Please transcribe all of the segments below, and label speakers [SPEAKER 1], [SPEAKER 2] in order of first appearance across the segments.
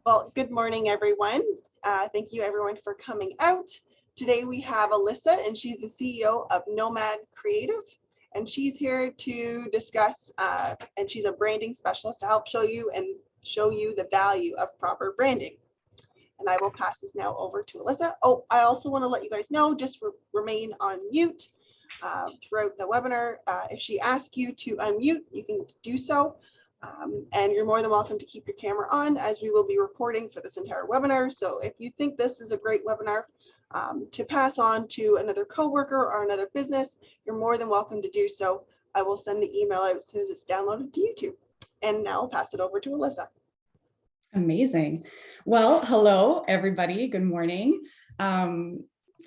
[SPEAKER 1] Well, good morning, everyone. Thank you, everyone, for coming out. Today we have Alyssa, and she's the CEO of Nomad Creative, and she's here to discuss, and she's a branding specialist to help show you the value of proper branding. And I will pass this now over to Alyssa. Oh, I also want to let you guys know, just remain on mute throughout the webinar. If she asks you to unmute, you can do so. And you're more than welcome to keep your camera on, as we will be recording for this entire webinar. So if you think this is a great webinar to pass on to another coworker or another business, you're more than welcome to do so. I will send the email out as soon as it's downloaded to YouTube. And now I'll pass it over to Alyssa.
[SPEAKER 2] Amazing. Well, hello, everybody. Good morning.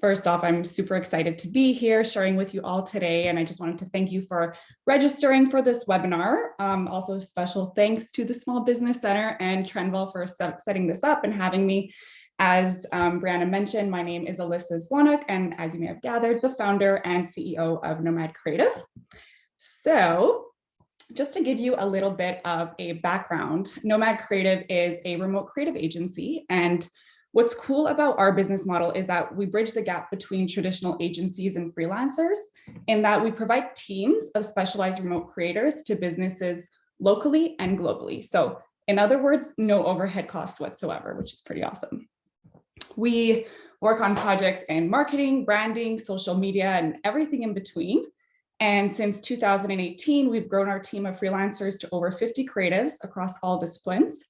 [SPEAKER 2] First off, I'm super excited to be here sharing with you all today, and I just wanted to thank you for registering for this webinar. Also, special thanks to the Small Business Center and Trenville for setting this up and having me. As Brianna mentioned, my name is Alyssa Zwonok, and as you may have gathered, the founder and CEO of Nomad Creative. So, just to give you a little bit of a background, Nomad Creative is a remote creative agency, and what's cool about our business model is that we bridge the gap between traditional agencies and freelancers in that we provide teams of specialized remote creators to businesses locally and globally. So in other words, no overhead costs whatsoever, which is pretty awesome. We work on projects in marketing, branding, social media, and everything in between. And since 2018, we've grown our team of freelancers to over 50 creatives across all disciplines.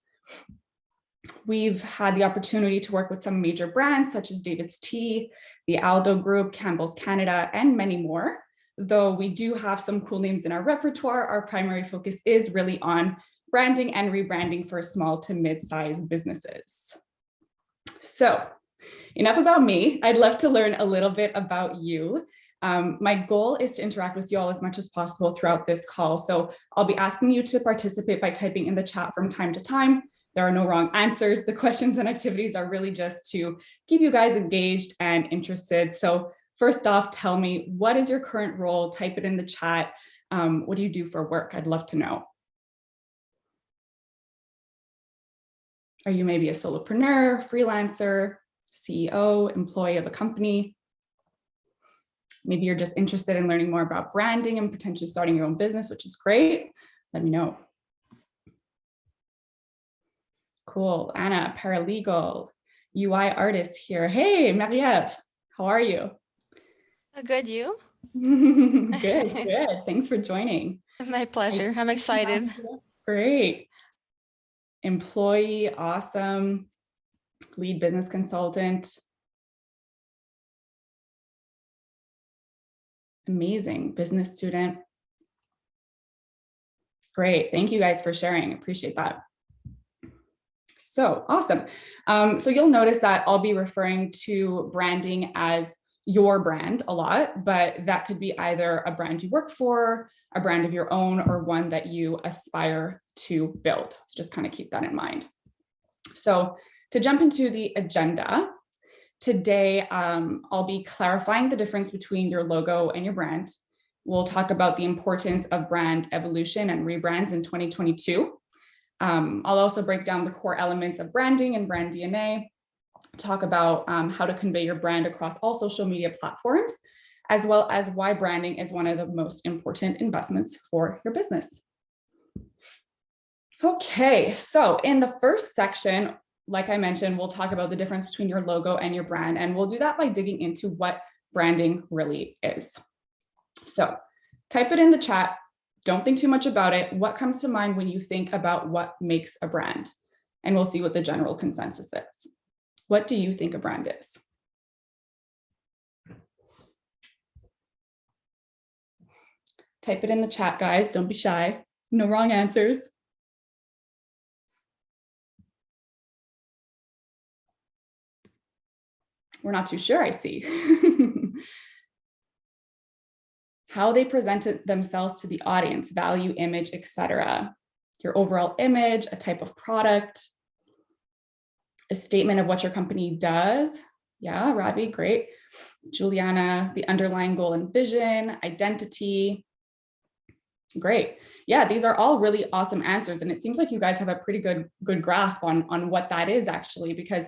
[SPEAKER 2] We've had the opportunity to work with some major brands such as David's Tea, the Aldo Group, Campbell's Canada, and many more. Though we do have some cool names in our repertoire, our primary focus is really on branding and rebranding for small to mid-sized businesses. So enough about me. I'd love to learn a little bit about you. My goal is to interact with you all as much as possible throughout this call. So I'll be asking you to participate by typing in the chat from time to time. There are no wrong answers. The questions and activities are really just to keep you guys engaged and interested. So first off, tell me, what is your current role? Type it in the chat. What do you do for work? I'd love to know. Are you maybe a solopreneur, freelancer, CEO, employee of a company? Maybe you're just interested in learning more about branding and potentially starting your own business, which is great. Let me know. Cool. Anna, paralegal, UI artist here. Hey, Marie-Eve, how are you?
[SPEAKER 3] Good, you?
[SPEAKER 2] Good. Thanks for joining.
[SPEAKER 3] My pleasure. I'm excited.
[SPEAKER 2] Great. Employee, awesome. Lead business consultant. Amazing. Business student. Great. Thank you guys for sharing. Appreciate that. So awesome. So you'll notice that I'll be referring to branding as your brand a lot, but that could be either a brand you work for, a brand of your own, or one that you aspire to build. So just kind of keep that in mind. So to jump into the agenda, today I'll be clarifying the difference between your logo and your brand. We'll talk about the importance of brand evolution and rebrands in 2022. I'll also break down the core elements of branding and brand DNA, talk about how to convey your brand across all social media platforms, as well as why branding is one of the most important investments for your business. Okay, so in the first section, like I mentioned, we'll talk about the difference between your logo and your brand, and we'll do that by digging into what branding really is. So type it in the chat. Don't think too much about it. What comes to mind when you think about what makes a brand? And we'll see what the general consensus is. What do you think a brand is? Type it in the chat, guys. Don't be shy. No wrong answers. We're not too sure, I see. How they presented themselves to the audience, value, image, etc. Your overall image, a type of product, a statement of what your company does. Yeah, Ravi, great. Juliana, the underlying goal and vision, identity, Great. Yeah, these are all really awesome answers. And it seems like you guys have a pretty good grasp on what that is actually, because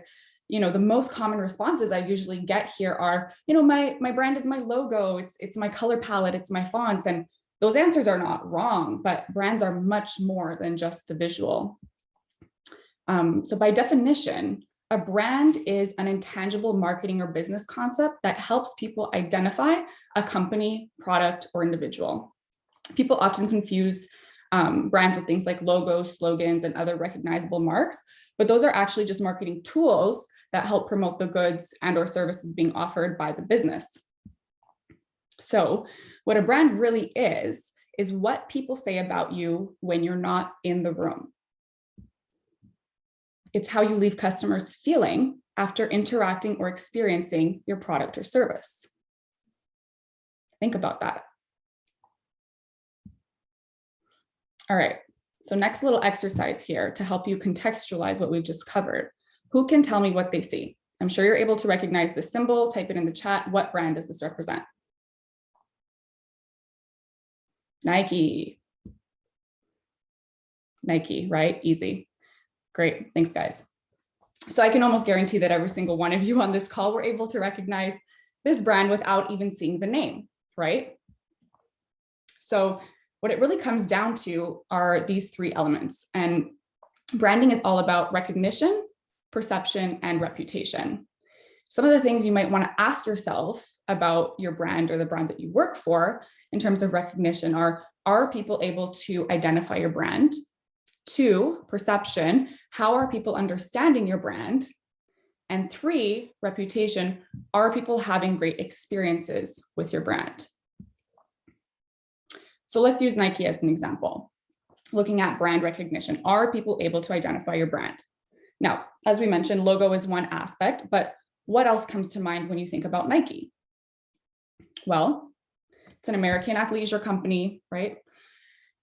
[SPEAKER 2] the most common responses I usually get here are, my brand is my logo, it's my color palette, it's my fonts. And those answers are not wrong, but brands are much more than just the visual. So by definition, a brand is an intangible marketing or business concept that helps people identify a company, product, or individual. People often confuse brands with things like logos, slogans, and other recognizable marks, but those are actually just marketing tools that help promote the goods and or services being offered by the business. So what a brand really is what people say about you when you're not in the room. It's how you leave customers feeling after interacting or experiencing your product or service. Think about that. All right, so next little exercise here to help you contextualize what we've just covered. Who can tell me what they see? I'm sure you're able to recognize the symbol, type it in the chat. What brand does this represent? Nike. Nike, right? Easy. Great, thanks guys. So I can almost guarantee that every single one of you on this call were able to recognize this brand without even seeing the name, right? So what it really comes down to are these three elements, and branding is all about recognition, perception, and reputation. Some of the things you might want to ask yourself about your brand or the brand that you work for in terms of recognition are people able to identify your brand? 2, perception, how are people understanding your brand? And 3, reputation, are people having great experiences with your brand? So let's use Nike as an example. Looking at brand recognition, are people able to identify your brand? Now, as we mentioned, logo is one aspect, but what else comes to mind when you think about Nike? Well, it's an American athleisure company, right?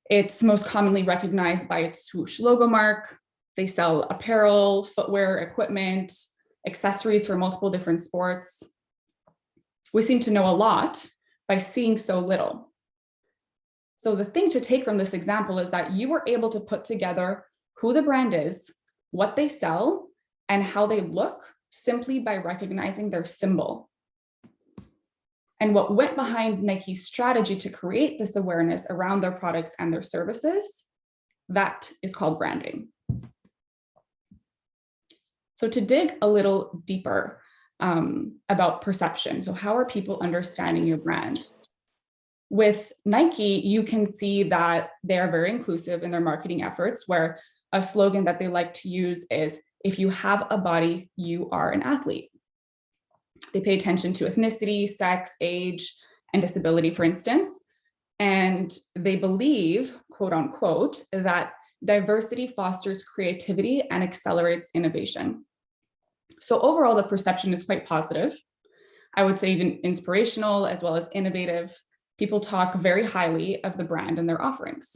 [SPEAKER 2] It's most commonly recognized by its swoosh logo mark. They sell apparel, footwear, equipment, accessories for multiple different sports. We seem to know a lot by seeing so little. So the thing to take from this example is that you were able to put together who the brand is, what they sell, and how they look simply by recognizing their symbol. And what went behind Nike's strategy to create this awareness around their products and their services, that is called branding. So to dig a little deeper about perception, so how are people understanding your brand? With Nike, you can see that they're very inclusive in their marketing efforts, where a slogan that they like to use is, if you have a body, you are an athlete. They pay attention to ethnicity, sex, age, and disability, for instance. And they believe, quote unquote, that diversity fosters creativity and accelerates innovation. So overall, the perception is quite positive. I would say even inspirational as well as innovative. People talk very highly of the brand and their offerings.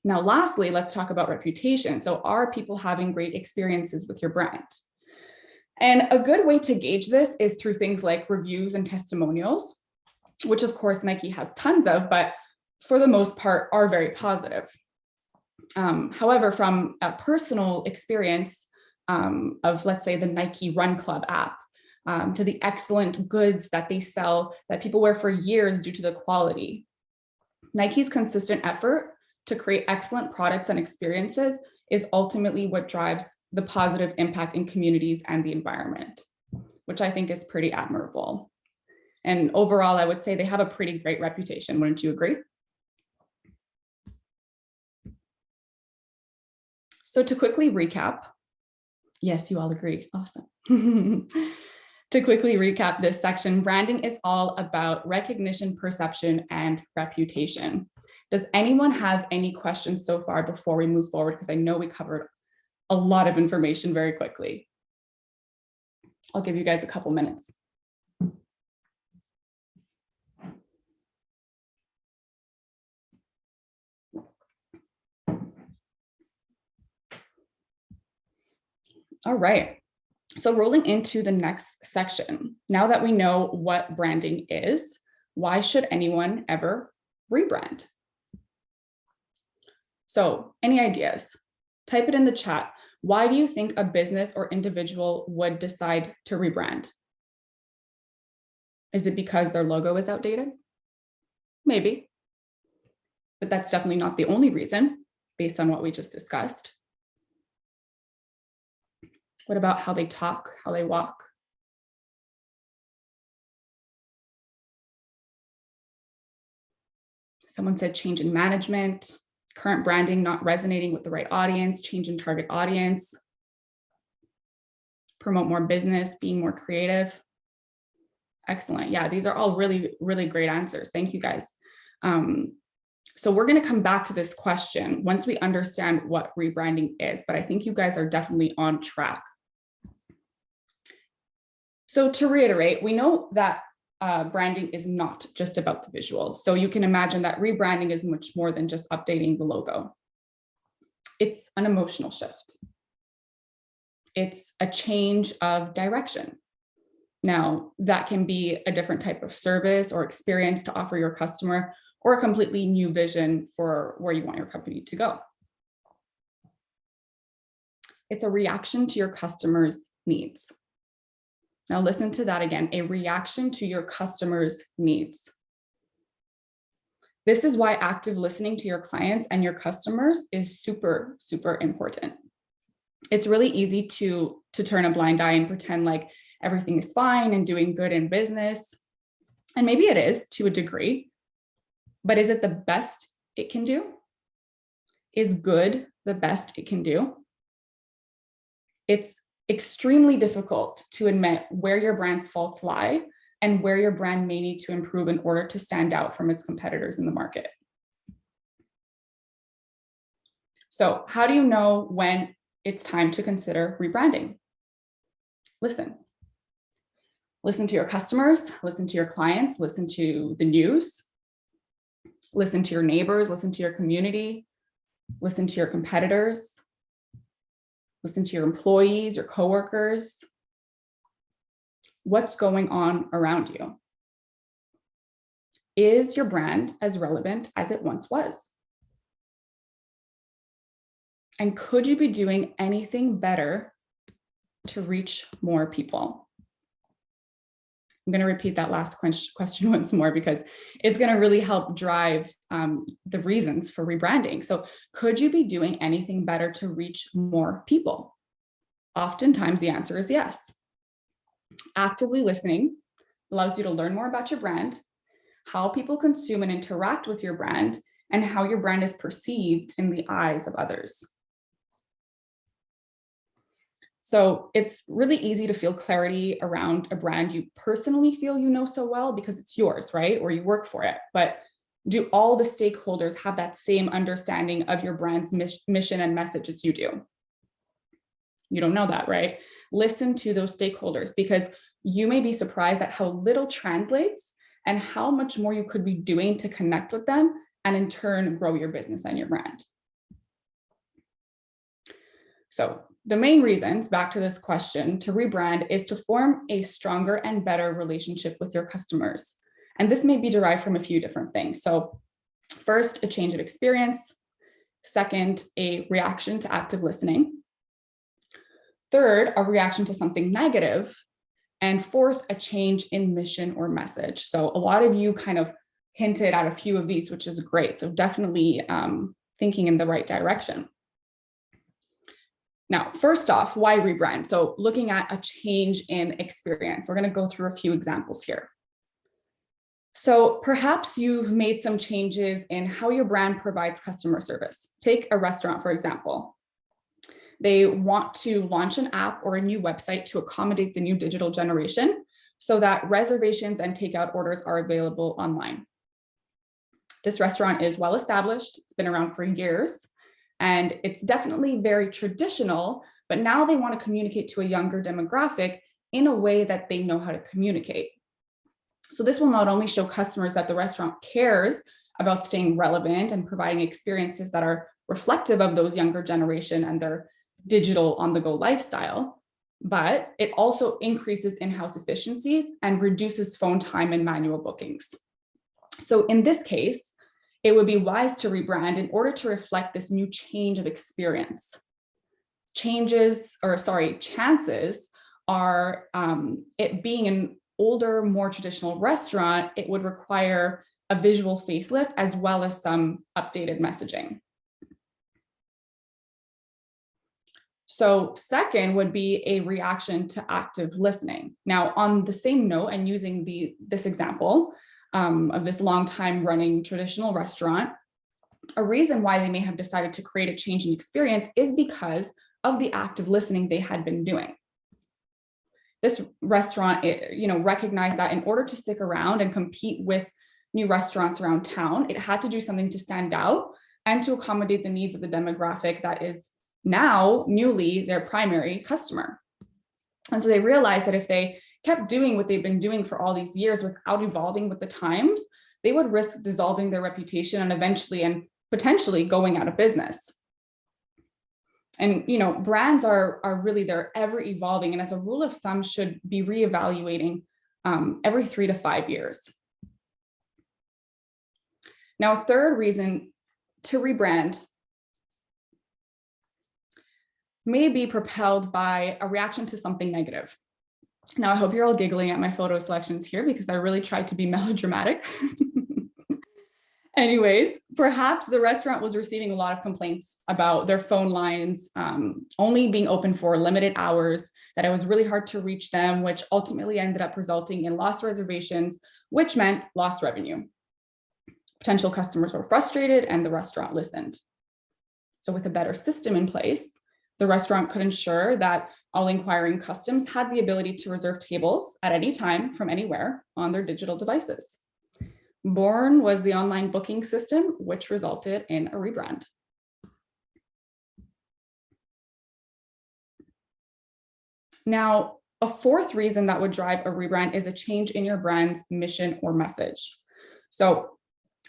[SPEAKER 2] Now, lastly, let's talk about reputation. So are people having great experiences with your brand? And a good way to gauge this is through things like reviews and testimonials, which of course Nike has tons of, but for the most part are very positive. However, from a personal experience of, let's say, the Nike Run Club app, to the excellent goods that they sell that people wear for years due to the quality, Nike's consistent effort to create excellent products and experiences is ultimately what drives the positive impact in communities and the environment, which I think is pretty admirable. And overall, I would say they have a pretty great reputation. Wouldn't you agree? So to quickly recap, yes, you all agree. Awesome. To quickly recap this section, branding is all about recognition, perception, and reputation. Does anyone have any questions so far before we move forward? Because I know we covered a lot of information very quickly. I'll give you guys a couple minutes. All right. So rolling into the next section, now that we know what branding is, Why should anyone ever rebrand? So any ideas? Type it in the chat. Why do you think a business or individual would decide to rebrand? Is it because their logo is outdated? Maybe, but that's definitely not the only reason based on what we just discussed. What about how they talk, how they walk? Someone said change in management, current branding not resonating with the right audience, change in target audience, promote more business, being more creative. Excellent. Yeah, these are all really, really great answers. Thank you guys. So we're going to come back to this question once we understand what rebranding is, but I think you guys are definitely on track. So to reiterate, we know that branding is not just about the visual. So you can imagine that rebranding is much more than just updating the logo. It's an emotional shift. It's a change of direction. Now, that can be a different type of service or experience to offer your customer, or a completely new vision for where you want your company to go. It's a reaction to your customers' needs. Now listen to that again, a reaction to your customers' needs. This is why active listening to your clients and your customers is super, super important. It's really easy to turn a blind eye and pretend like everything is fine and doing good in business. And maybe it is to a degree, but is it the best it can do? Is good the best it can do? It's extremely difficult to admit where your brand's faults lie and where your brand may need to improve in order to stand out from its competitors in the market. So how do you know when it's time to consider rebranding? Listen. Listen to your customers, listen to your clients, listen to the news, listen to your neighbors, listen to your community, listen to your competitors, listen to your employees, your coworkers. What's going on around you? Is your brand as relevant as it once was? And could you be doing anything better to reach more people? I'm going to repeat that last question once more because it's going to really help drive the reasons for rebranding. So could you be doing anything better to reach more people? Oftentimes the answer is yes. Actively listening allows you to learn more about your brand, how people consume and interact with your brand, and how your brand is perceived in the eyes of others. So it's really easy to feel clarity around a brand you personally feel you know so well because it's yours, right? Or you work for it. But do all the stakeholders have that same understanding of your brand's mission and message as you do? You don't know that, right? Listen to those stakeholders because you may be surprised at how little translates and how much more you could be doing to connect with them and in turn grow your business and your brand. So the main reasons, back to this question, to rebrand is to form a stronger and better relationship with your customers. And this may be derived from a few different things. So first, a change of experience. Second, a reaction to active listening. Third, a reaction to something negative. And fourth, a change in mission or message. So a lot of you kind of hinted at a few of these, which is great. So definitely thinking in the right direction. Now, first off, why rebrand? So looking at a change in experience, we're going to go through a few examples here. So perhaps you've made some changes in how your brand provides customer service. Take a restaurant, for example. They want to launch an app or a new website to accommodate the new digital generation so that reservations and takeout orders are available online. This restaurant is well established. It's been around for years. And it's definitely very traditional, but now they want to communicate to a younger demographic in a way that they know how to communicate. So this will not only show customers that the restaurant cares about staying relevant and providing experiences that are reflective of those younger generation and their digital on-the-go lifestyle, but it also increases in-house efficiencies and reduces phone time and manual bookings. So in this case, it would be wise to rebrand in order to reflect this new change of experience. Chances are it being an older, more traditional restaurant, it would require a visual facelift as well as some updated messaging. So second would be a reaction to active listening. Now, on the same note and using this example of this long time running traditional restaurant, a reason why they may have decided to create a change in experience is because of the active listening they had been doing. This restaurant, recognized that in order to stick around and compete with new restaurants around town, it had to do something to stand out and to accommodate the needs of the demographic that is now newly their primary customer. And so they realized that if they kept doing what they've been doing for all these years without evolving with the times, they would risk dissolving their reputation and eventually and potentially going out of business. And brands are really, they're ever evolving, and as a rule of thumb should be reevaluating every 3 to 5 years. Now, a third reason to rebrand may be propelled by a reaction to something negative. Now, I hope you're all giggling at my photo selections here because I really tried to be melodramatic. Anyways, perhaps the restaurant was receiving a lot of complaints about their phone lines only being open for limited hours, that it was really hard to reach them, which ultimately ended up resulting in lost reservations, which meant lost revenue. Potential customers were frustrated and the restaurant listened. So with a better system in place, the restaurant could ensure that all inquiring customers had the ability to reserve tables at any time from anywhere on their digital devices. Born was the online booking system, which resulted in a rebrand. Now, a fourth reason that would drive a rebrand is a change in your brand's mission or message. So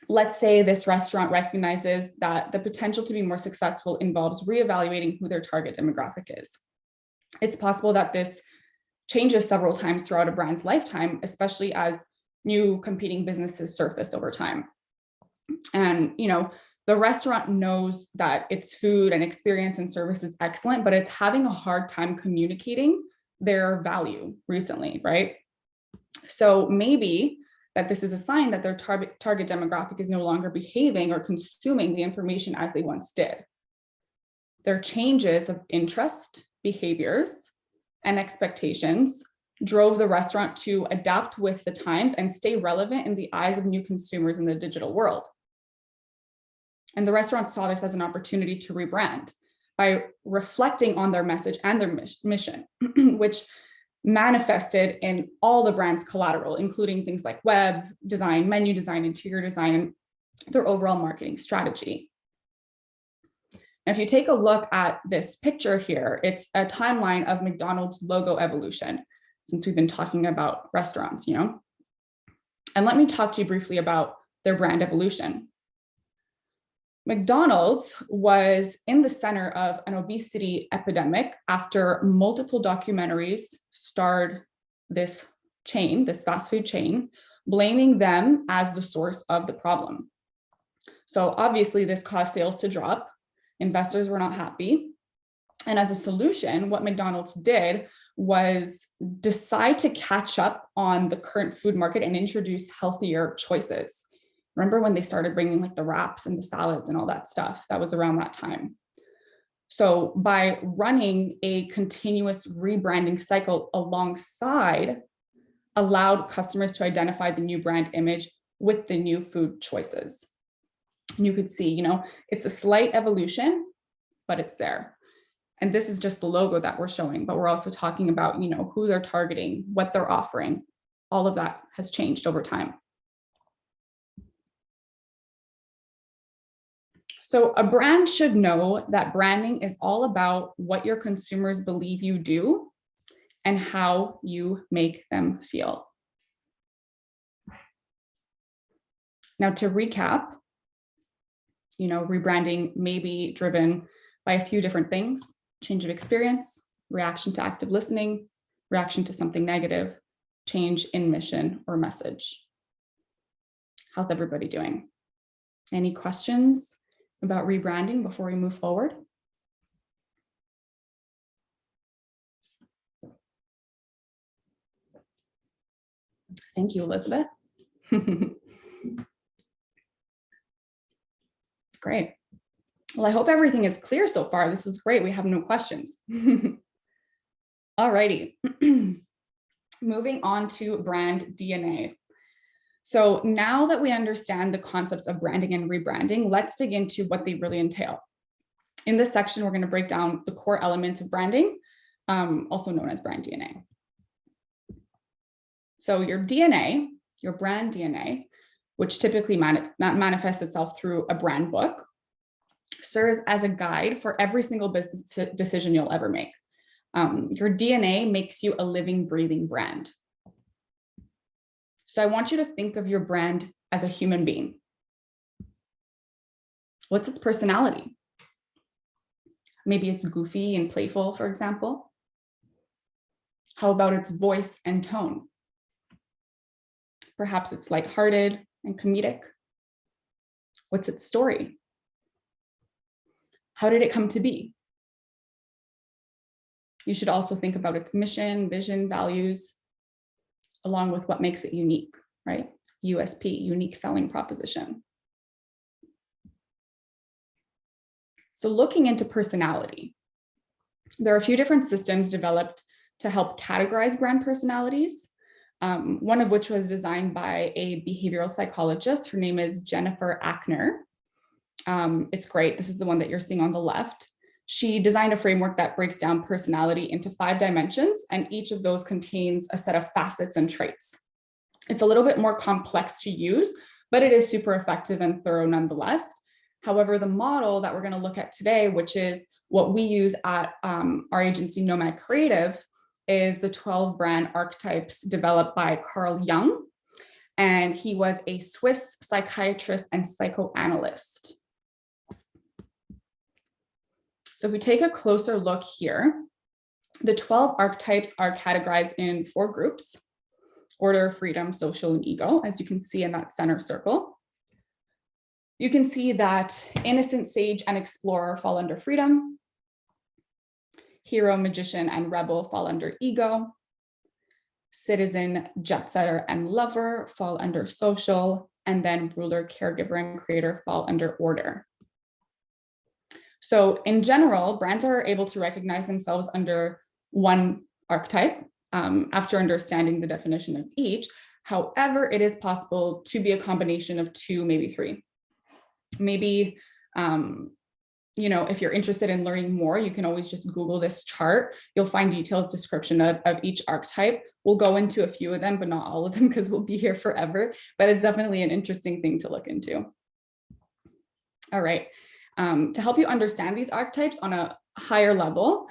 [SPEAKER 2] let's say this restaurant recognizes that the potential to be more successful involves reevaluating who their target demographic is. It's possible that this changes several times throughout a brand's lifetime, especially as new competing businesses surface over time. And, the restaurant knows that its food and experience and service is excellent, but it's having a hard time communicating their value recently, right? So maybe that this is a sign that their target demographic is no longer behaving or consuming the information as they once did. Their changes of interest, behaviors, and expectations drove the restaurant to adapt with the times and stay relevant in the eyes of new consumers in the digital world. And the restaurant saw this as an opportunity to rebrand by reflecting on their message and their mission, which manifested in all the brand's collateral, including things like web design, menu design, interior design, and their overall marketing strategy. Now, if you take a look at this picture here, it's a timeline of McDonald's logo evolution, since we've been talking about restaurants, And let me talk to you briefly about their brand evolution. McDonald's was in the center of an obesity epidemic after multiple documentaries starred this fast food chain, blaming them as the source of the problem. So obviously this caused sales to drop. Investors were not happy. And as a solution, what McDonald's did was decide to catch up on the current food market and introduce healthier choices. Remember when they started bringing like the wraps and the salads and all that stuff? That was around that time. So by running a continuous rebranding cycle alongside, allowed customers to identify the new brand image with the new food choices. And you could see, it's a slight evolution, but it's there. And this is just the logo that we're showing, but we're also talking about, who they're targeting, what they're offering. All of that has changed over time. So a brand should know that branding is all about what your consumers believe you do and how you make them feel. Now, to recap, rebranding may be driven by a few different things: change of experience, reaction to active listening, reaction to something negative, change in mission or message. How's everybody doing? Any questions about rebranding before we move forward? Thank you, Elizabeth. Great. Well, I hope everything is clear so far. This is great. We have no questions. All righty. Moving on to brand DNA. So now that we understand the concepts of branding and rebranding, let's dig into what they really entail. In this section, we're going to break down the core elements of branding, also known as brand DNA. So your DNA, your brand DNA, which typically manifests itself through a brand book, serves as a guide for every single business decision you'll ever make. Your DNA makes you a living, breathing brand. So I want you to think of your brand as a human being. What's its personality? Maybe it's goofy and playful, for example. How about its voice and tone? Perhaps it's lighthearted and comedic. What's its story? How did it come to be? You should also think about its mission, vision, values, along with what makes it unique, right? USP, unique selling proposition. So looking into personality, there are a few different systems developed to help categorize brand personalities. One of which was designed by a behavioral psychologist. Her name is Jennifer Ackner. It's great. This is the one that you're seeing on the left. She designed a framework that breaks down personality into 5 dimensions, and each of those contains a set of facets and traits. It's a little bit more complex to use, but it is super effective and thorough nonetheless. However, the model that we're going to look at today, which is what we use at our agency Nomad Creative, is the 12 brand archetypes developed by Carl Jung. And he was a Swiss psychiatrist and psychoanalyst. So if we take a closer look here, the 12 archetypes are categorized in 4 groups: order, freedom, social, and ego, as you can see in that center circle. You can see that innocent, sage, and explorer fall under freedom. Hero, magician, and rebel fall under ego. Citizen, jet setter, and lover fall under social. And then ruler, caregiver, and creator fall under order. So in general, brands are able to recognize themselves under one archetype after understanding the definition of each. However, it is possible to be a combination of 2, maybe 3. Maybe, if you're interested in learning more, you can always just Google this chart. You'll find detailed description of each archetype. We'll go into a few of them, but not all of them because we'll be here forever. But it's definitely an interesting thing to look into. All right. To help you understand these archetypes on a higher level,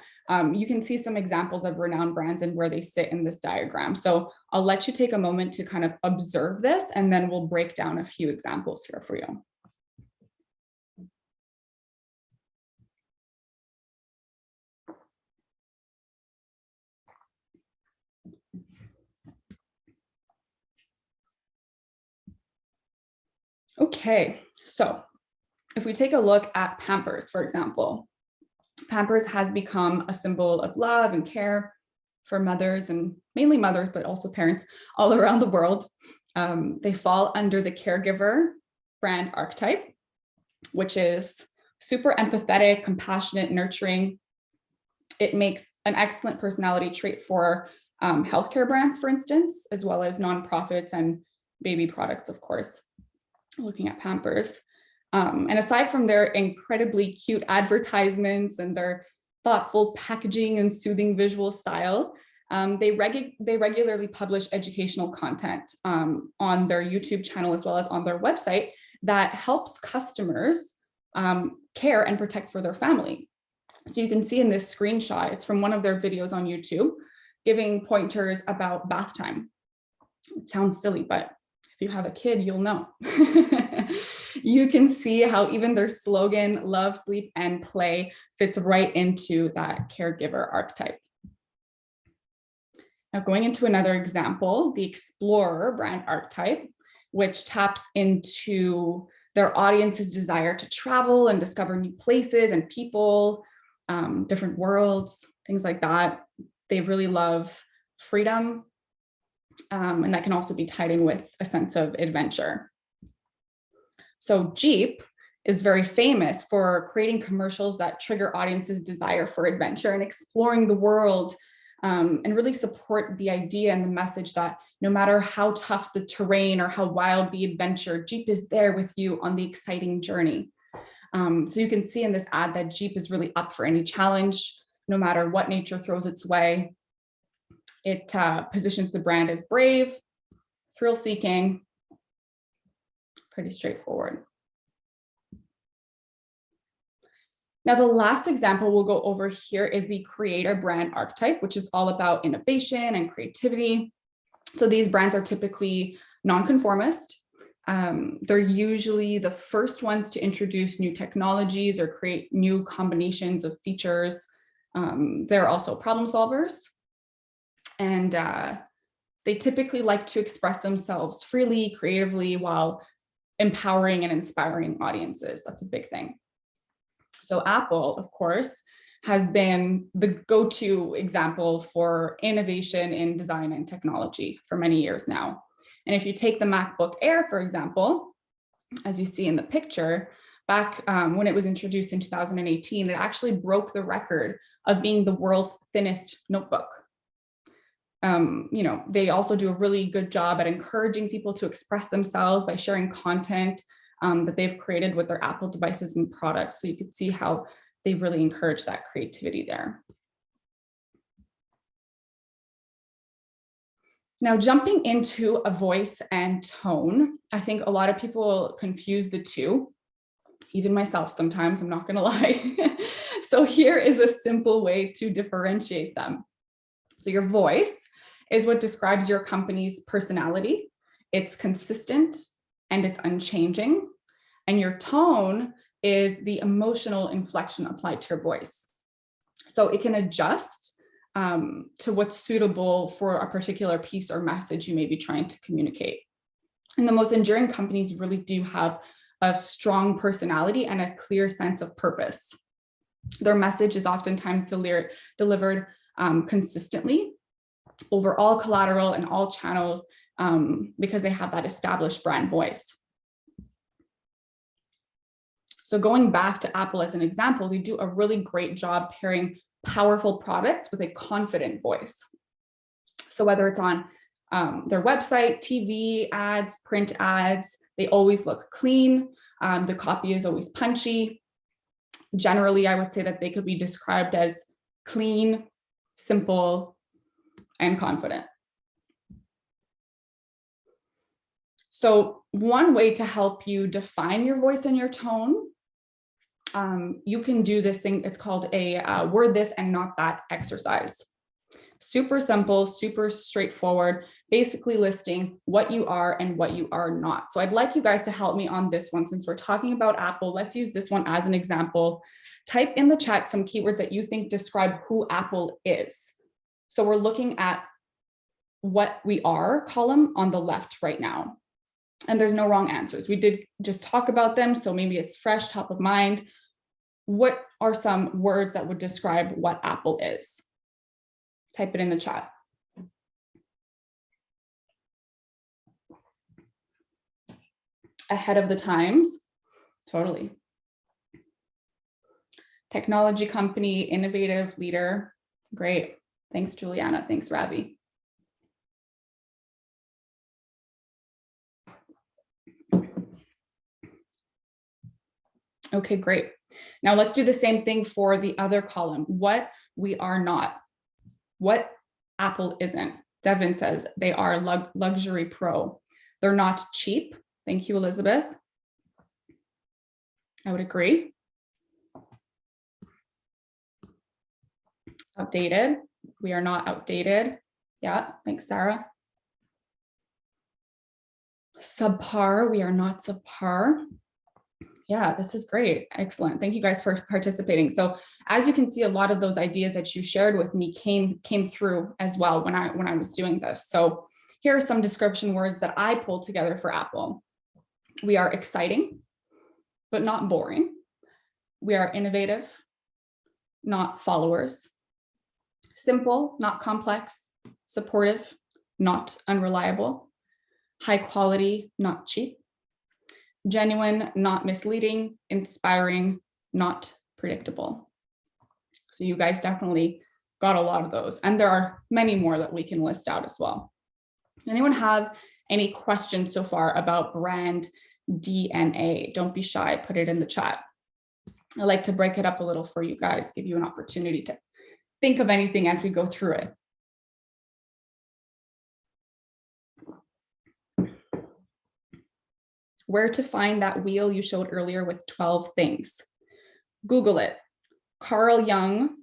[SPEAKER 2] you can see some examples of renowned brands and where they sit in this diagram. So I'll let you take a moment to kind of observe this, and then we'll break down a few examples here for you. Okay, so if we take a look at Pampers, for example, Pampers has become a symbol of love and care for mothers, and mainly mothers, but also parents all around the world. They fall under the caregiver brand archetype, which is super empathetic, compassionate, nurturing. It makes an excellent personality trait for healthcare brands, for instance, as well as nonprofits and baby products, of course, looking at Pampers. And aside from their incredibly cute advertisements and their thoughtful packaging and soothing visual style, they regularly publish educational content on their YouTube channel as well as on their website that helps customers care and protect for their family. So you can see in this screenshot, it's from one of their videos on YouTube, giving pointers about bath time. It sounds silly, but if you have a kid, you'll know. You can see how even their slogan, love, sleep, and play, fits right into that caregiver archetype. Now, going into another example, the explorer brand archetype. which taps into their audience's desire to travel and discover new places and people, different worlds, things like that. They really love freedom. And that can also be tied in with a sense of adventure. So Jeep is very famous for creating commercials that trigger audiences' desire for adventure and exploring the world, and really support the idea and the message that no matter how tough the terrain or how wild the adventure, Jeep is there with you on the exciting journey. So you can see in this ad that Jeep is really up for any challenge, no matter what nature throws its way. It positions the brand as brave, thrill-seeking, pretty straightforward. Now, the last example we'll go over here is the creator brand archetype, which is all about innovation and creativity. So these brands are typically nonconformist. They're usually the first ones to introduce new technologies or create new combinations of features. They're also problem solvers. And they typically like to express themselves freely, creatively, while empowering and inspiring audiences. That's a big thing. So Apple, of course, has been the go-to example for innovation in design and technology for many years now. And if you take the MacBook Air, for example, as you see in the picture, back when it was introduced in 2018, it actually broke the record of being the world's thinnest notebook. They also do a really good job at encouraging people to express themselves by sharing content that they've created with their Apple devices and products. So you could see how they really encourage that creativity there. Now, jumping into a voice and tone, I think a lot of people confuse the two, even myself sometimes, I'm not gonna lie. So here is a simple way to differentiate them. So your voice is what describes your company's personality. It's consistent and it's unchanging. And your tone is the emotional inflection applied to your voice. So it can adjust to what's suitable for a particular piece or message you may be trying to communicate. And the most enduring companies really do have a strong personality and a clear sense of purpose. Their message is oftentimes delivered consistently over all collateral and all channels because they have that established brand voice. So going back to Apple as an example, they do a really great job pairing powerful products with a confident voice. So whether it's on their website, TV ads, print ads, they always look clean. The copy is always punchy. Generally, I would say that they could be described as clean, simple, and confident. So one way to help you define your voice and your tone, you can do this thing, it's called a word this and not that exercise. Super simple, super straightforward, basically listing what you are and what you are not. So I'd like you guys to help me on this one. Since we're talking about Apple, let's use this one as an example. Type in the chat some keywords that you think describe who Apple is. So we're looking at what we are column on the left right now. And there's no wrong answers. We did just talk about them, so maybe it's fresh, top of mind. What are some words that would describe what Apple is? Type it in the chat. Ahead of the times, totally. Technology company, innovative leader, great. Thanks, Juliana. Thanks, Ravi. Okay, great. Now let's do the same thing for the other column. What we are not. What Apple isn't. Devin says they are luxury pro. They're not cheap. Thank you, Elizabeth. I would agree. Outdated. We are not outdated. Yeah, thanks, Sarah. Subpar. We are not subpar. Yeah, this is great. Excellent. Thank you guys for participating. So as you can see, a lot of those ideas that you shared with me came through as well when I was doing this. So here are some description words that I pulled together for Apple. We are exciting, but not boring. We are innovative, not followers. Simple, not complex. Supportive, not unreliable. High quality, not cheap. Genuine, not misleading. Inspiring, not predictable. So you guys definitely got a lot of those. And there are many more that we can list out as well. Anyone have any questions so far about brand DNA? Don't be shy, put it in the chat. I like to break it up a little for you guys, give you an opportunity to think of anything as we go through it. Where to find that wheel you showed earlier with 12 things? Google it. Carl Jung,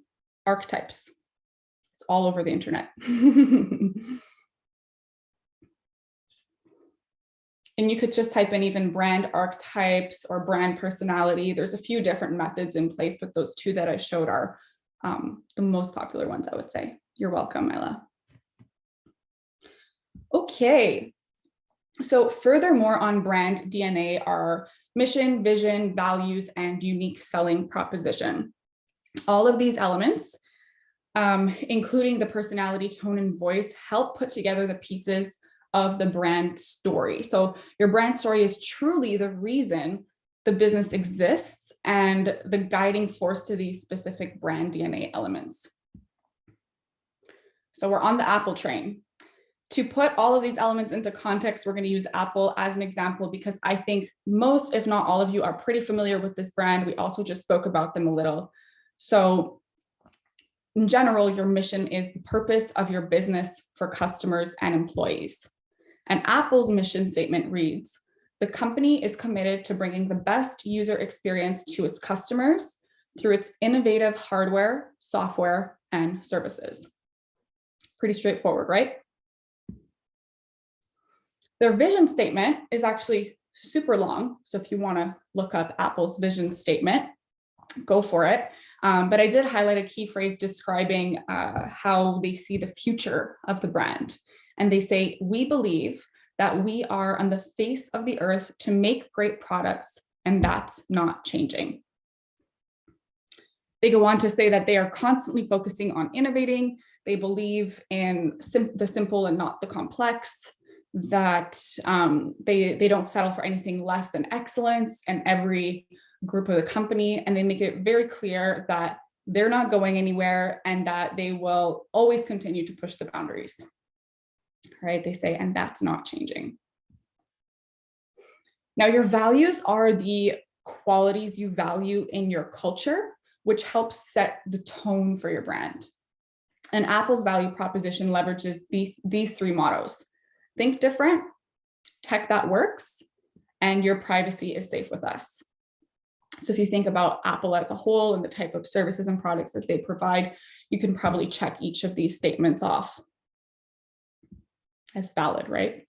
[SPEAKER 2] Archetypes. It's all over the internet. And you could just type in even brand archetypes or brand personality. There's a few different methods in place, but those two that I showed are the most popular ones, I would say. You're welcome, Ella. Okay. So furthermore on brand DNA are mission, vision, values, and unique selling proposition. All of these elements, including the personality, tone, and voice, help put together the pieces of the brand story. So your brand story is truly the reason the business exists and the guiding force to these specific brand DNA elements. So we're on the Apple train. To put all of these elements into context, we're going to use Apple as an example because I think most, if not all of you, are pretty familiar with this brand. We also just spoke about them a little. So in general, your mission is the purpose of your business for customers and employees. And Apple's mission statement reads, the company is committed to bringing the best user experience to its customers through its innovative hardware, software, and services. Pretty straightforward, right? Their vision statement is actually super long. So if you want to look up Apple's vision statement, go for it. But I did highlight a key phrase describing how they see the future of the brand. And they say, we believe that we are on the face of the earth to make great products, and that's not changing. They go on to say that they are constantly focusing on innovating. They believe in the simple and not the complex, that they don't settle for anything less than excellence in every group of the company. And they make it very clear that they're not going anywhere and that they will always continue to push the boundaries. Right? They say, and that's not changing. Now, your values are the qualities you value in your culture, which helps set the tone for your brand. And Apple's value proposition leverages these three mottos: think different, tech that works, and your privacy is safe with us. So if you think about Apple as a whole and the type of services and products that they provide, you can probably check each of these statements off as valid, right?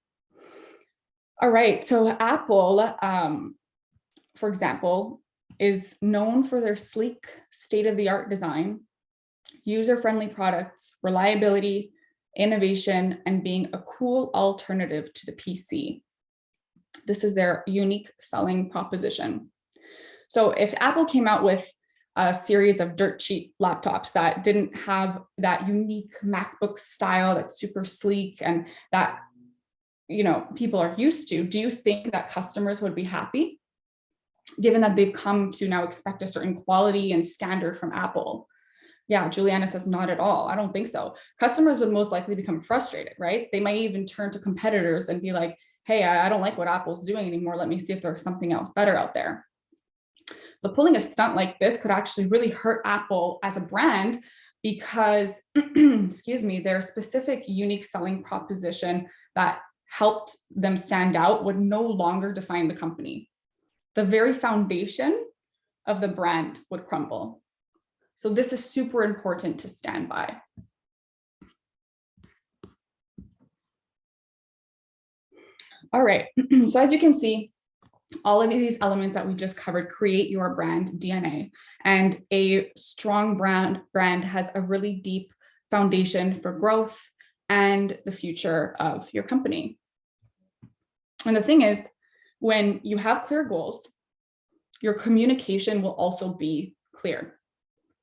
[SPEAKER 2] All right, so Apple, for example, is known for their sleek, state-of-the-art design, user-friendly products, reliability, innovation, and being a cool alternative to the PC. This is their unique selling proposition. So if Apple came out with a series of dirt cheap laptops that didn't have that unique MacBook style that's super sleek and that, you know, people are used to, do you think that customers would be happy, given that they've come to now expect a certain quality and standard from Apple? Yeah, Juliana says not at all. I don't think so. Customers would most likely become frustrated, right? They might even turn to competitors and be like, hey, I don't like what Apple's doing anymore. Let me see if there's something else better out there. So pulling a stunt like this could actually really hurt Apple as a brand because, excuse me, their specific unique selling proposition that helped them stand out would no longer define the company. The very foundation of the brand would crumble. So this is super important to stand by. All right, so as you can see, all of these elements that we just covered create your brand DNA, and a strong brand has a really deep foundation for growth, and the future of your company. And the thing is, when you have clear goals, your communication will also be clear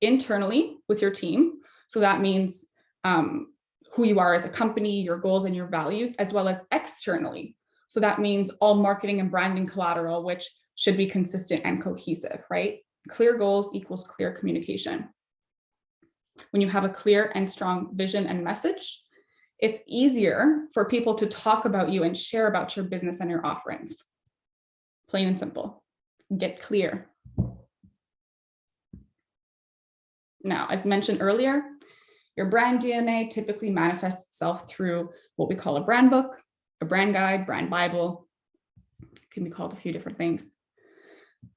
[SPEAKER 2] internally with your team. So that means who you are as a company, your goals and your values, as well as externally. So that means all marketing and branding collateral, which should be consistent and cohesive, right? Clear goals equals clear communication. When you have a clear and strong vision and message, it's easier for people to talk about you and share about your business and your offerings. Plain and simple. Get clear. Now, as mentioned earlier, your brand DNA typically manifests itself through what we call a brand book, a brand guide, brand Bible. It can be called a few different things.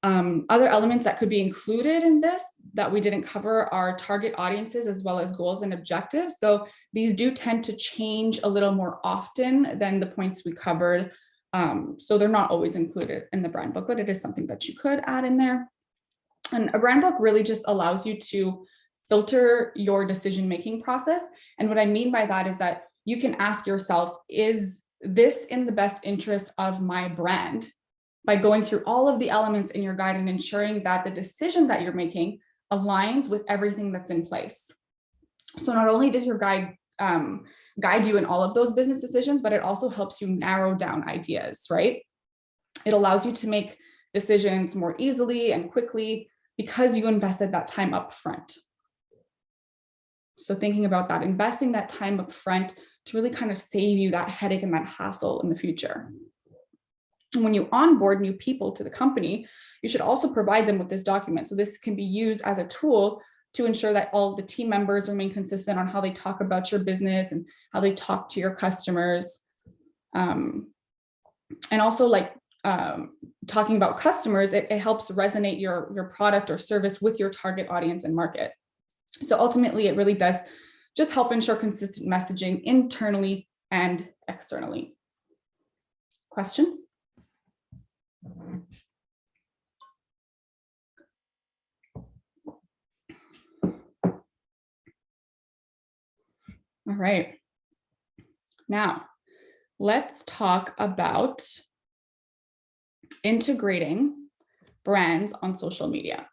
[SPEAKER 2] Other elements that could be included in this that we didn't cover are target audiences as well as goals and objectives, though these do tend to change a little more often than the points we covered. So they're not always included in the brand book, but it is something that you could add in there. And a brand book really just allows you to filter your decision-making process. And what I mean by that is that you can ask yourself, is this in the best interest of my brand? By going through all of the elements in your guide and ensuring that the decision that you're making aligns with everything that's in place. So not only does your guide guide you in all of those business decisions, but it also helps you narrow down ideas, right? It allows you to make decisions more easily and quickly because you invested that time up front. So thinking about that, investing that time up front to really kind of save you that headache and that hassle in the future. And when you onboard new people to the company, you should also provide them with this document. So this can be used as a tool to ensure that all of the team members remain consistent on how they talk about your business and how they talk to your customers. And also talking about customers, it helps resonate your product or service with your target audience and market. So ultimately, it really does just help ensure consistent messaging internally and externally. Questions? All right. Now, let's talk about integrating brands on social media.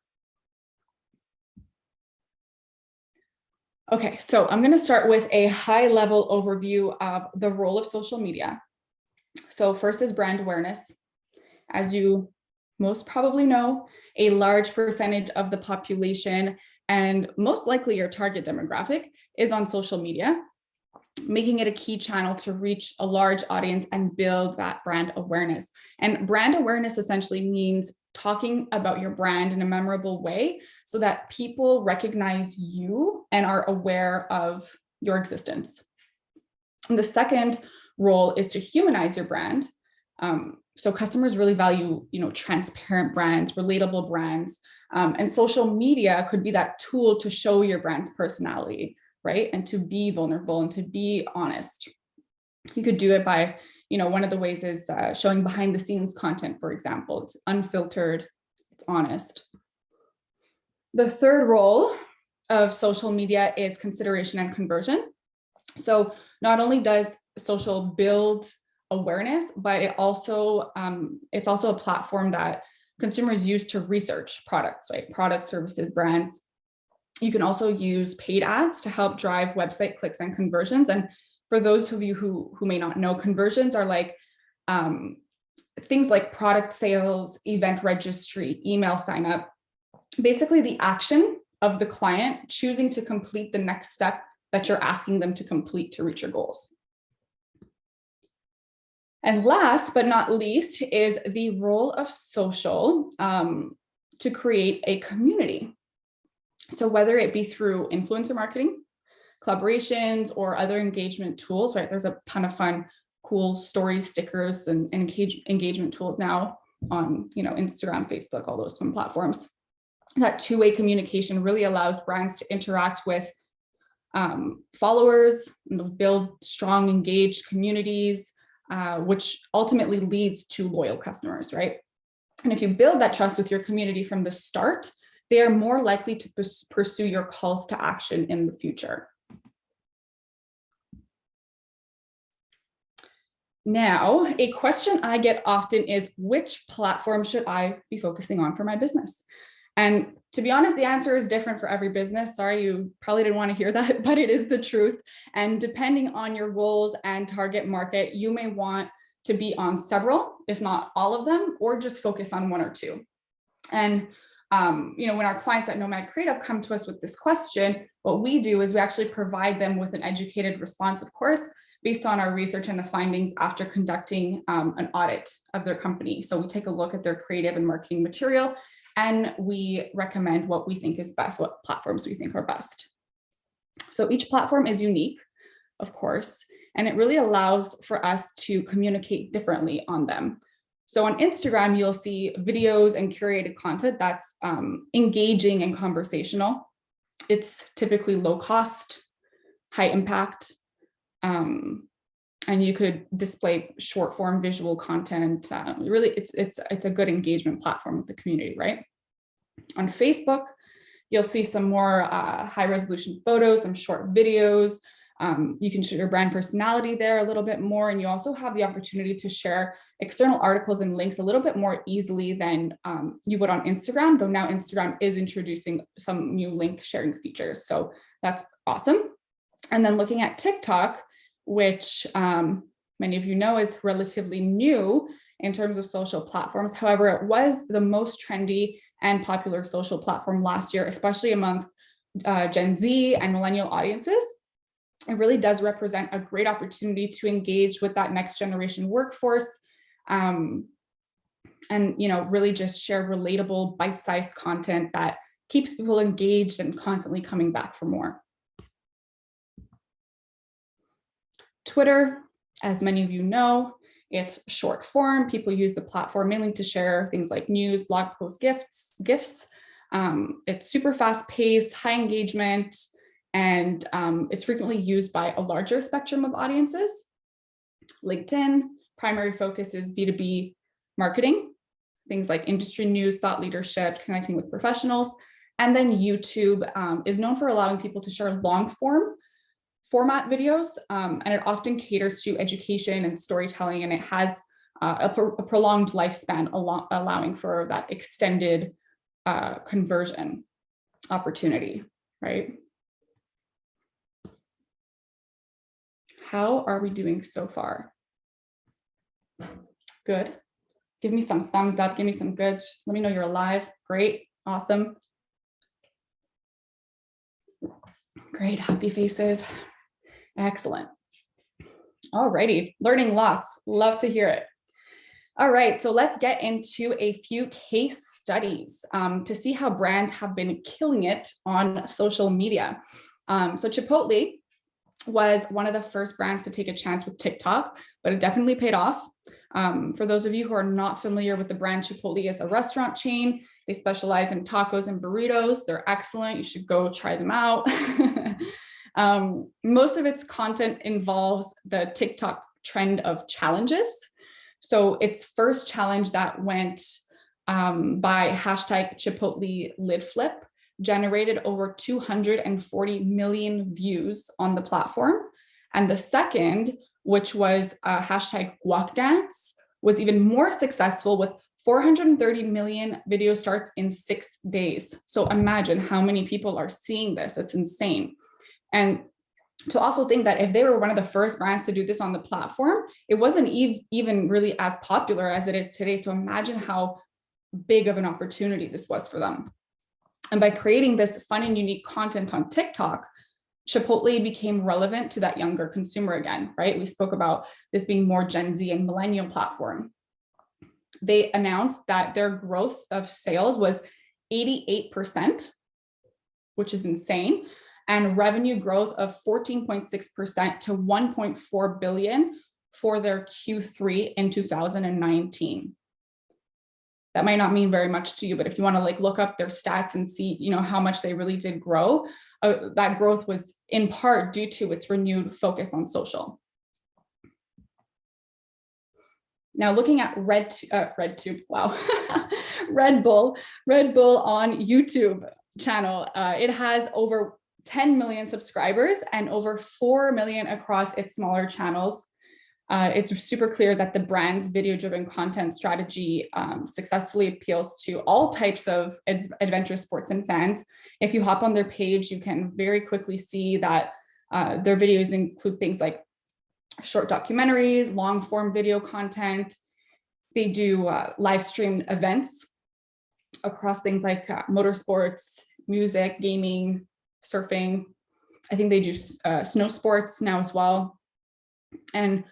[SPEAKER 2] Okay, so I'm going to start with a high-level overview of the role of social media. So first is brand awareness. As you most probably know, a large percentage of the population and most likely your target demographic is on social media, making it a key channel to reach a large audience and build that brand awareness. And brand awareness essentially means talking about your brand in a memorable way so that people recognize you and are aware of your existence. And the second role is to humanize your brand. So customers really value, transparent brands, relatable brands, and social media could be that tool to show your brand's personality, right? And to be vulnerable and to be honest. You could do it by, one of the ways is showing behind the scenes content, for example. It's unfiltered, it's honest. The third role of social media is consideration and conversion. So not only does social build awareness, but it's also a platform that consumers use to research products, right? Products, services, brands. You can also use paid ads to help drive website clicks and conversions. And for those of you who may not know, conversions are like things like product sales, event registry, email sign up, basically the action of the client choosing to complete the next step that you're asking them to complete to reach your goals. And last but not least is the role of social to create a community. So whether it be through influencer marketing, collaborations, or other engagement tools, right? There's a ton of fun, cool story stickers and engagement tools now on, Instagram, Facebook, all those fun platforms. That two-way communication really allows brands to interact with followers and build strong, engaged communities, which ultimately leads to loyal customers, right? And if you build that trust with your community from the start, they are more likely to pursue your calls to action in the future. Now, a question I get often is, which platform should I be focusing on for my business? And to be honest, the answer is different for every business. Sorry, you probably didn't want to hear that, but it is the truth. And depending on your goals and target market, you may want to be on several, if not all of them, or just focus on one or two. And when our clients at Nomad Creative come to us with this question, what we do is we actually provide them with an educated response, of course, based on our research and the findings after conducting an audit of their company. So we take a look at their creative and marketing material, and we recommend what we think is best, what platforms we think are best. So each platform is unique, of course, and it really allows for us to communicate differently on them. So on Instagram, you'll see videos and curated content that's engaging and conversational. It's typically low cost, high impact, and you could display short form visual content. Really, it's a good engagement platform with the community, right? On Facebook, you'll see some more high resolution photos, some short videos. You can show your brand personality there a little bit more, and you also have the opportunity to share external articles and links a little bit more easily than you would on Instagram, though now Instagram is introducing some new link sharing features. So that's awesome. And then looking at TikTok, which many of you know is relatively new in terms of social platforms. However, it was the most trendy and popular social platform last year, especially amongst Gen Z and millennial audiences. It really does represent a great opportunity to engage with that next generation workforce, and really just share relatable, bite-sized content that keeps people engaged and constantly coming back for more. Twitter, as many of you know, it's short form. People use the platform mainly to share things like news, blog posts, GIFs. It's super fast paced, high engagement, and it's frequently used by a larger spectrum of audiences. LinkedIn, primary focus is B2B marketing, things like industry news, thought leadership, connecting with professionals. And then YouTube is known for allowing people to share long format videos, and it often caters to education and storytelling, and it has a prolonged lifespan, allowing for that extended conversion opportunity, right? How are we doing so far? Good. Give me some thumbs up, give me some goods. Let me know you're alive. Great, awesome. Great, happy faces. Excellent. All righty, learning lots. Love to hear it. All right, so let's get into a few case studies to see how brands have been killing it on social media. So Chipotle was one of the first brands to take a chance with TikTok, but it definitely paid off. For those of you who are not familiar with the brand, Chipotle is a restaurant chain. They specialize in tacos and burritos. They're excellent. You should go try them out. Most of its content involves the TikTok trend of challenges. So its first challenge that went by hashtag Chipotle lid flip generated over 240 million views on the platform. And the second, which was hashtag guac dance, was even more successful with 430 million video starts in 6 days. So imagine how many people are seeing this. It's insane. And to also think that if they were one of the first brands to do this on the platform, it wasn't even really as popular as it is today. So imagine how big of an opportunity this was for them. And by creating this fun and unique content on TikTok, Chipotle became relevant to that younger consumer again, right? We spoke about this being more Gen Z and millennial platform. They announced that their growth of sales was 88%, which is insane, and revenue growth of 14.6% to 1.4 billion for their Q3 in 2019. That might not mean very much to you, but if you want to look up their stats and see, how much they really did grow, that growth was in part due to its renewed focus on social. Now looking at RedTube, wow, Red Bull on YouTube channel, it has over 10 million subscribers and over 4 million across its smaller channels. It's super clear that the brand's video-driven content strategy successfully appeals to all types of adventure sports and fans. If you hop on their page, you can very quickly see that their videos include things like short documentaries, long-form video content. They do live streamed events across things like motorsports, music, gaming, surfing. I think they do snow sports now as well. And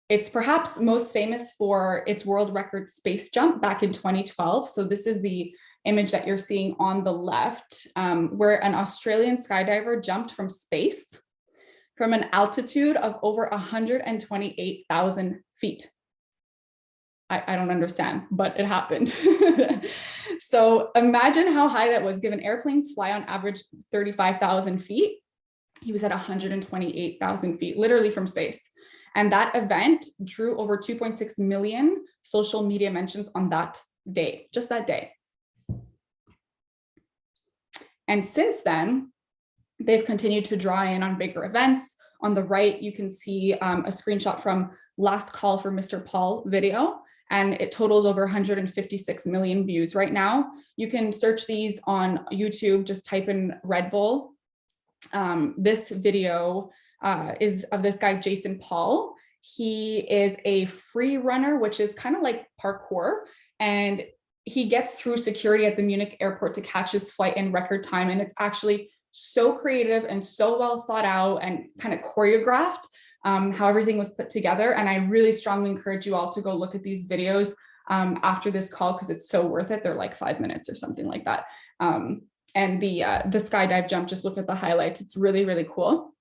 [SPEAKER 2] it's perhaps most famous for its world record space jump back in 2012. So this is the image that you're seeing on the left, where an Australian skydiver jumped from space from an altitude of over 128,000 feet. I don't understand, but it happened. So imagine how high that was, given airplanes fly on average 35,000 feet. He was at 128,000 feet, literally from space. And that event drew over 2.6 million social media mentions on that day, just that day. And since then, they've continued to draw in on bigger events. On the right, you can see a screenshot from Last Call for Mr. Paul video, and it totals over 156 million views right now. You can search these on YouTube, just type in Red Bull. This video is of this guy, Jason Paul. He is a free runner, which is kind of like parkour, and he gets through security at the Munich airport to catch his flight in record time. And it's actually so creative and so well thought out and kind of choreographed, how everything was put together. And I really strongly encourage you all to go look at these videos after this call, because it's so worth it. They're like 5 minutes or something like that. And the skydive jump, just look at the highlights. It's really, really cool.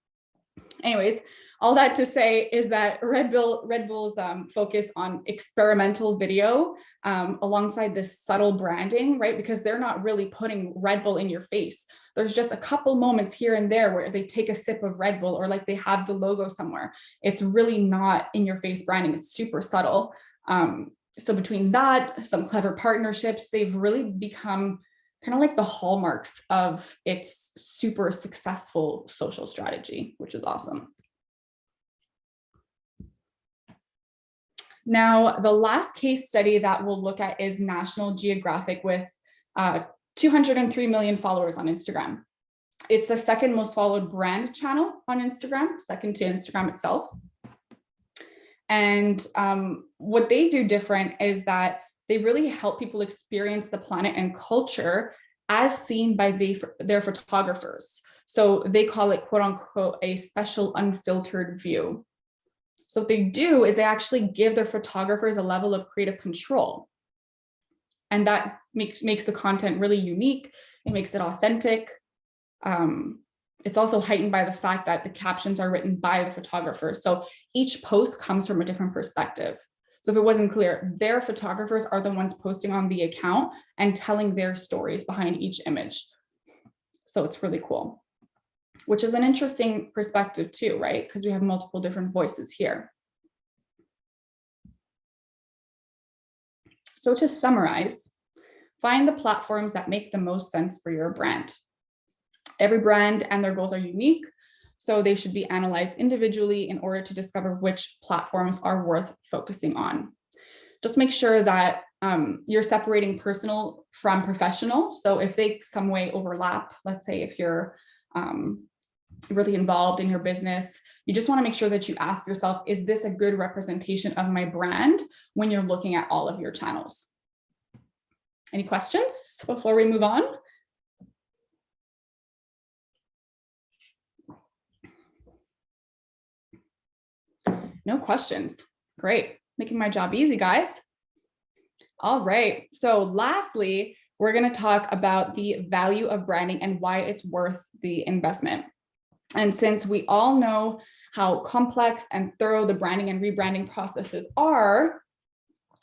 [SPEAKER 2] Anyways, all that to say is that Red Bull's focus on experimental video alongside this subtle branding, right? Because they're not really putting Red Bull in your face. There's just a couple moments here and there where they take a sip of Red Bull, or like they have the logo somewhere. It's really not in your face branding. It's super subtle. So between that, some clever partnerships, they've really become kind of like the hallmarks of its super successful social strategy, which is awesome. Now, the last case study that we'll look at is National Geographic with 203 million followers on Instagram. It's the second most followed brand channel on Instagram, second to Instagram itself. And what they do different is that they really help people experience the planet and culture as seen by their photographers. So they call it, quote unquote, a special unfiltered view. So what they do is they actually give their photographers a level of creative control. And that makes the content really unique. It makes it authentic. It's also heightened by the fact that the captions are written by the photographers. So each post comes from a different perspective. So if it wasn't clear, their photographers are the ones posting on the account and telling their stories behind each image. So it's really cool, which is an interesting perspective too, right? Because we have multiple different voices here. So to summarize, find the platforms that make the most sense for your brand. Every brand and their goals are unique, so they should be analyzed individually in order to discover which platforms are worth focusing on. Just make sure that you're separating personal from professional. So if they some way overlap, let's say if you're really involved in your business, you just want to make sure that you ask yourself, is this a good representation of my brand when you're looking at all of your channels? Any questions before we move on? No questions. Great. Making my job easy, guys. All right. So lastly, we're going to talk about the value of branding and why it's worth the investment. And since we all know how complex and thorough the branding and rebranding processes are,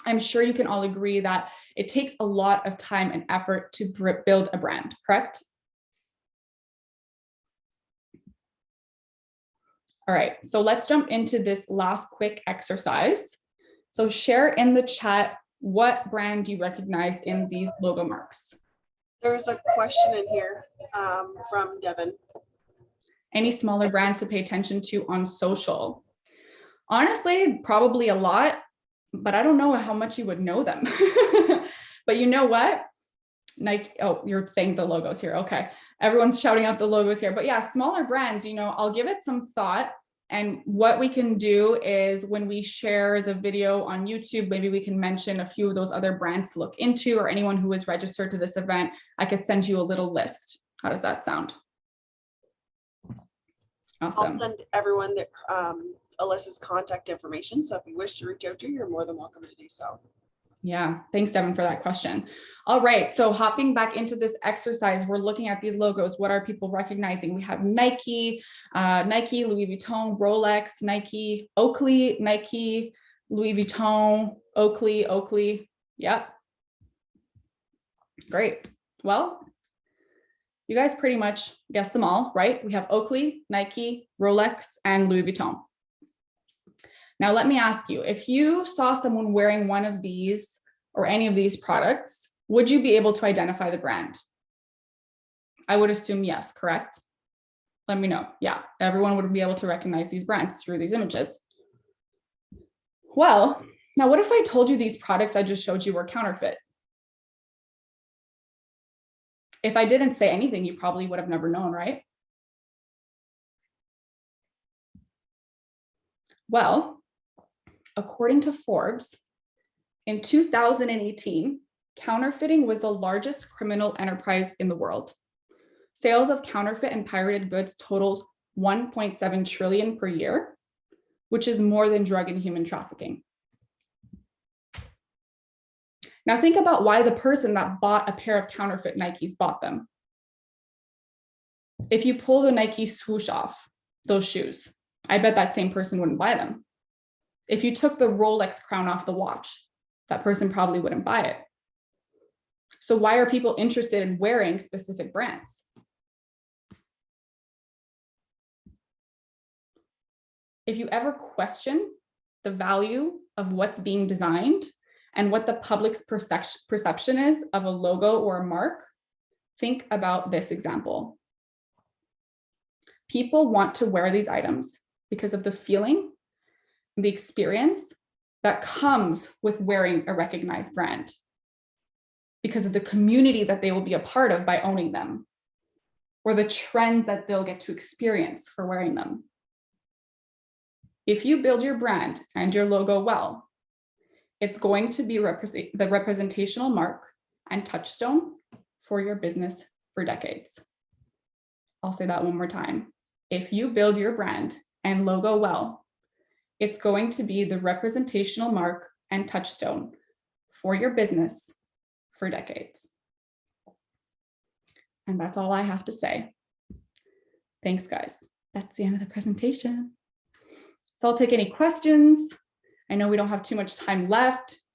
[SPEAKER 2] I'm sure you can all agree that it takes a lot of time and effort to build a brand, correct? All right, so let's jump into this last quick exercise. So share in the chat, what brand do you recognize in these logo marks?
[SPEAKER 1] There's a question in here from Devin.
[SPEAKER 2] Any smaller brands to pay attention to on social? Honestly, probably a lot, but I don't know how much you would know them. But you know what? Nike, oh, you're saying the logos here. Okay. Everyone's shouting out the logos here. But yeah, smaller brands, I'll give it some thought. And what we can do is when we share the video on YouTube, maybe we can mention a few of those other brands to look into, or anyone who is registered to this event, I could send you a little list. How does that sound? Awesome.
[SPEAKER 1] I'll send everyone Alyssa's contact information. So if you wish to reach out to her, you're more than welcome to do so.
[SPEAKER 2] Yeah, thanks, Devin, for that question. All right, so hopping back into this exercise, we're looking at these logos. What are people recognizing? We have Nike, Louis Vuitton, Rolex, Nike, Oakley, Nike, Louis Vuitton, Oakley. Yep. Great. Well, you guys pretty much guessed them all, right? We have Oakley, Nike, Rolex, and Louis Vuitton. Now, let me ask you, if you saw someone wearing one of these or any of these products, would you be able to identify the brand? I would assume yes, correct? Let me know. Yeah, everyone would be able to recognize these brands through these images. Well, now what if I told you these products I just showed you were counterfeit? If I didn't say anything, you probably would have never known, right? Well, according to Forbes, in 2018, counterfeiting was the largest criminal enterprise in the world. Sales of counterfeit and pirated goods totals 1.7 trillion per year, which is more than drug and human trafficking. Now think about why the person that bought a pair of counterfeit Nikes bought them. If you pull the Nike swoosh off those shoes, I bet that same person wouldn't buy them. If you took the Rolex crown off the watch, that person probably wouldn't buy it. So why are people interested in wearing specific brands? If you ever question the value of what's being designed and what the public's perception is of a logo or a mark, think about this example. People want to wear these items because of the feeling, the experience that comes with wearing a recognized brand, because of the community that they will be a part of by owning them, or the trends that they'll get to experience for wearing them. If you build your brand and your logo well, it's going to be the representational mark and touchstone for your business for decades. I'll say that one more time. If you build your brand and logo well, it's going to be the representational mark and touchstone for your business for decades. And that's all I have to say. Thanks, guys. That's the end of the presentation. So I'll take any questions. I know we don't have too much time left.